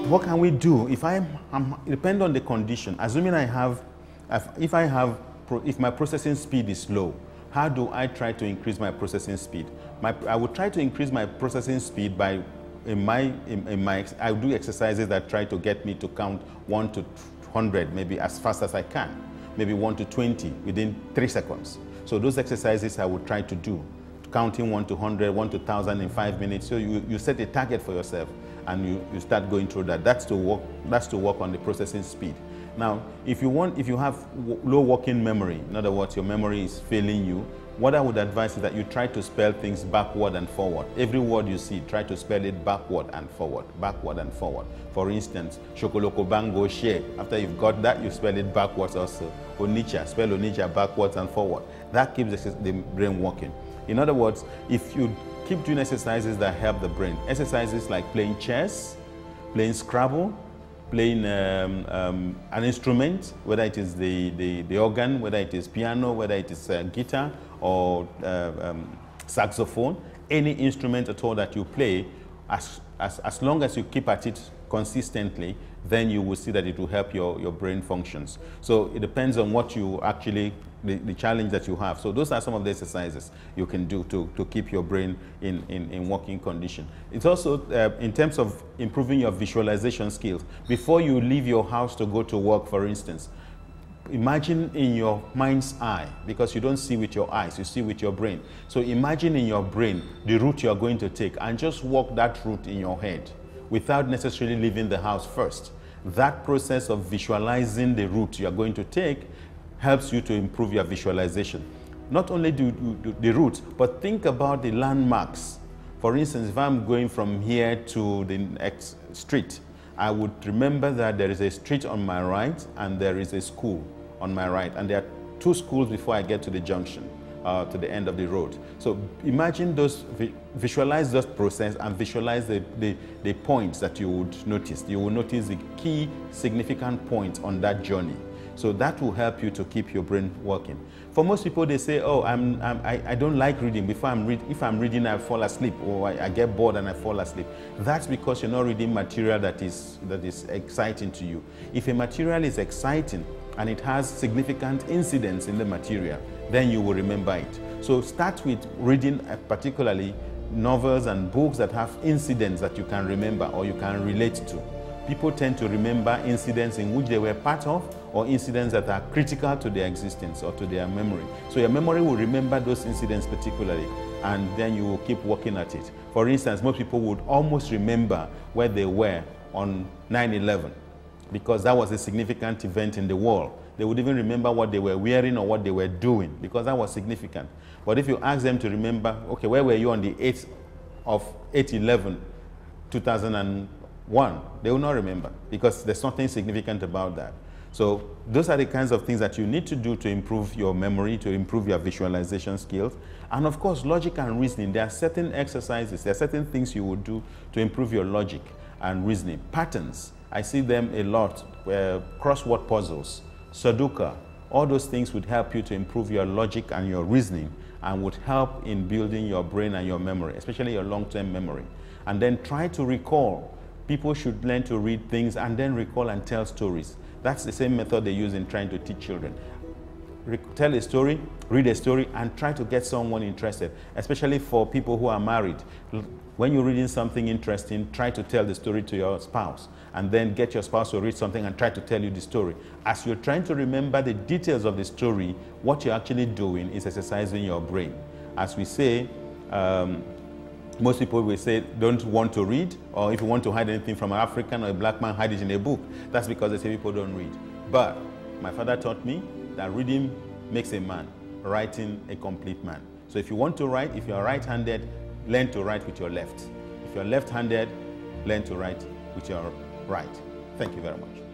what can we do? If depend on the condition. Assuming if my processing speed is low, how do I try to increase my processing speed? I would try to increase my processing speed by, I do exercises that try to get me to count 1 to 100, maybe as fast as I can, maybe 1 to 20 within 3 seconds. So those exercises I would try to do, counting 1 to 100, 1 to 1,000 in 5 minutes. So you set a target for yourself and you start going through that. That's to work on the processing speed. Now, if you have low working memory, in other words, your memory is failing you, what I would advise is that you try to spell things backward and forward. Every word you see, try to spell it backward and forward, backward and forward. For instance, Shokoloko Bango Share. After you've got that, you spell it backwards also. Onitsha, spell Onitsha backwards and forward. That keeps the brain working. In other words, if you keep doing exercises that help the brain, exercises like playing chess, playing Scrabble, playing an instrument, whether it is the organ, whether it is piano, whether it is guitar or saxophone, any instrument at all that you play, as long as you keep at it consistently, then you will see that it will help your brain functions. So it depends on what you actually, the challenge that you have. So those are some of the exercises you can do to keep your brain in working condition. It's also in terms of improving your visualization skills. Before you leave your house to go to work, for instance, imagine in your mind's eye, because you don't see with your eyes, you see with your brain. So imagine in your brain the route you're going to take and just walk that route in your head without necessarily leaving the house first. That process of visualizing the route you're going to take helps you to improve your visualization. Not only do the route, but think about the landmarks. For instance, if I'm going from here to the next street, I would remember that there is a street on my right and there is a school on my right, and there are 2 schools before I get to the junction, to the end of the road. So imagine those, visualize that process and visualize the points that you would notice. You will notice the key significant points on that journey. So that will help you to keep your brain working. For most people, they say, oh, I don't like reading. If I'm reading, I fall asleep, or I get bored and I fall asleep. That's because you're not reading material that is exciting to you. If a material is exciting and it has significant incidents in the material, then you will remember it. So start with reading particularly novels and books that have incidents that you can remember or you can relate to. People tend to remember incidents in which they were part of, or incidents that are critical to their existence or to their memory. So your memory will remember those incidents particularly, and then you will keep working at it. For instance, most people would almost remember where they were on 9/11, because that was a significant event in the world. They would even remember what they were wearing or what they were doing, because that was significant. But if you ask them to remember, okay, where were you on the 8th of 8/11/2001, they will not remember, because there's nothing significant about that. So those are the kinds of things that you need to do to improve your memory, to improve your visualization skills. And of course, logic and reasoning. There are certain exercises, there are certain things you would do to improve your logic and reasoning. Patterns, I see them a lot, crossword puzzles, Sudoku, all those things would help you to improve your logic and your reasoning, and would help in building your brain and your memory, especially your long-term memory. And then try to recall. People should learn to read things and then recall and tell stories. That's the same method they use in trying to teach children. Tell a story, read a story, and try to get someone interested, especially for people who are married. When you're reading something interesting, try to tell the story to your spouse, and then get your spouse to read something and try to tell you the story. As you're trying to remember the details of the story, what you're actually doing is exercising your brain. As we say, most people will say, don't want to read, or if you want to hide anything from an African or a black man, hide it in a book. That's because they say people don't read. But my father taught me that reading makes a man, writing a complete man. So if you want to write, if you're right-handed, learn to write with your left. If you're left-handed, learn to write with your right. Thank you very much.